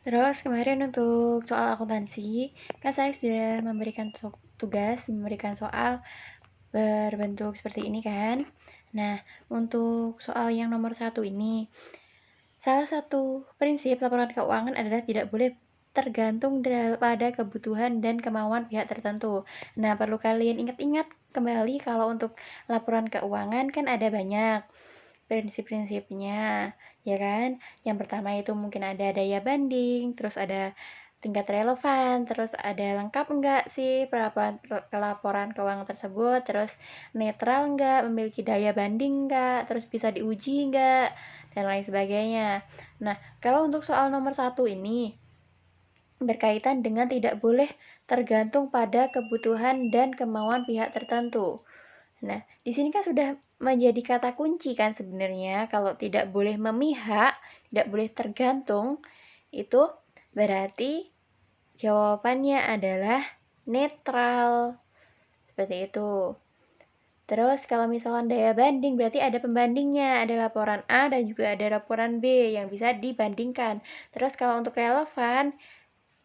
Terus kemarin untuk soal akuntansi, kan saya sudah memberikan tugas, memberikan soal berbentuk seperti ini kan. Nah, untuk soal yang nomor satu ini, salah satu prinsip laporan keuangan adalah tidak boleh tergantung pada kebutuhan dan kemauan pihak tertentu. Nah, perlu kalian ingat-ingat kembali kalau untuk laporan keuangan kan ada banyak prinsip-prinsipnya, ya kan? Yang pertama itu mungkin ada daya banding, terus ada tingkat relevan, terus ada lengkap enggak sih pelaporan keuangan tersebut, terus netral enggak, memiliki daya banding enggak, terus bisa diuji enggak, dan lain sebagainya. Nah, kalau untuk soal nomor satu ini, berkaitan dengan tidak boleh tergantung pada kebutuhan dan kemauan pihak tertentu. Nah, di sini kan sudah menjadi kata kunci kan sebenarnya kalau tidak boleh memihak, tidak boleh tergantung, itu berarti jawabannya adalah netral. Seperti itu. Terus kalau misalkan daya banding berarti ada pembandingnya, ada laporan A dan juga ada laporan B yang bisa dibandingkan. Terus kalau untuk relevan,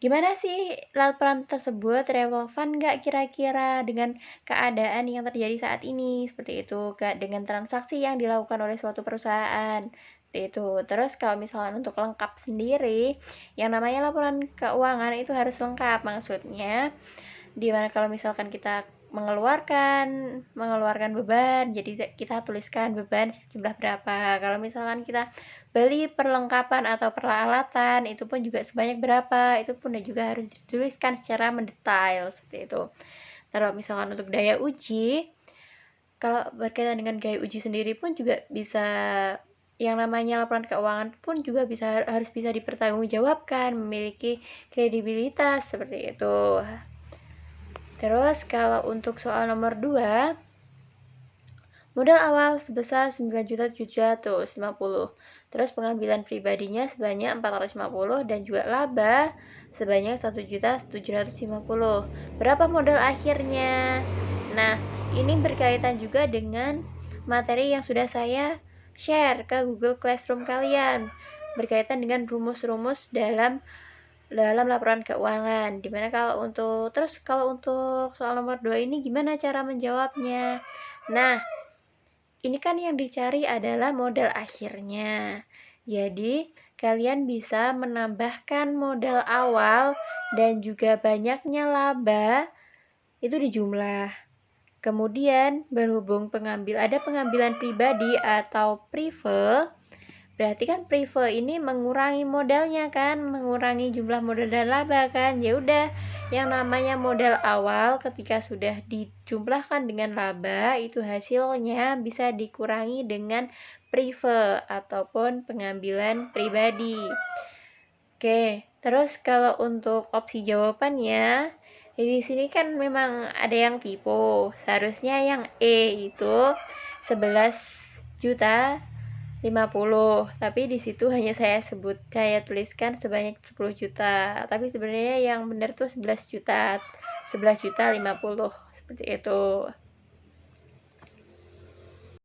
gimana sih laporan tersebut relevan nggak kira-kira dengan keadaan yang terjadi saat ini? Seperti itu, dengan transaksi yang dilakukan oleh suatu perusahaan. Seperti itu. Terus kalau misalkan untuk lengkap sendiri, yang namanya laporan keuangan itu harus lengkap. Maksudnya, dimana kalau misalkan kita mengeluarkan beban, jadi kita tuliskan beban sejumlah berapa. Kalau misalkan kita beli perlengkapan atau peralatan itu pun juga sebanyak berapa, itu pun juga harus dituliskan secara mendetail seperti itu. Terus misalkan untuk daya uji, kalau berkaitan dengan gaya uji sendiri pun juga bisa, yang namanya laporan keuangan pun juga harus bisa dipertanggungjawabkan, memiliki kredibilitas seperti itu. Terus kalau untuk soal nomor 2, modal awal sebesar 9.750. Terus pengambilan pribadinya sebanyak 450 dan juga laba sebanyak 1.750. Berapa modal akhirnya? Nah, ini berkaitan juga dengan materi yang sudah saya share ke Google Classroom kalian, berkaitan dengan rumus-rumus dalam laporan keuangan. Dimana kalau untuk soal nomor 2 ini gimana cara menjawabnya? Nah, ini kan yang dicari adalah modal akhirnya. Jadi, kalian bisa menambahkan modal awal dan juga banyaknya laba itu dijumlah. Kemudian, berhubung ada pengambilan pribadi atau prive, berarti kan prive ini mengurangi modalnya kan, mengurangi jumlah modal dan laba kan. Ya udah, yang namanya modal awal ketika sudah dijumlahkan dengan laba, itu hasilnya bisa dikurangi dengan prive ataupun pengambilan pribadi. Oke, terus kalau untuk opsi jawabannya, di sini kan memang ada yang tipu. Seharusnya yang E itu 11.050, tapi di situ hanya saya tuliskan sebanyak 10 juta. Tapi sebenarnya yang benar tuh 11 juta, 11.050 seperti itu.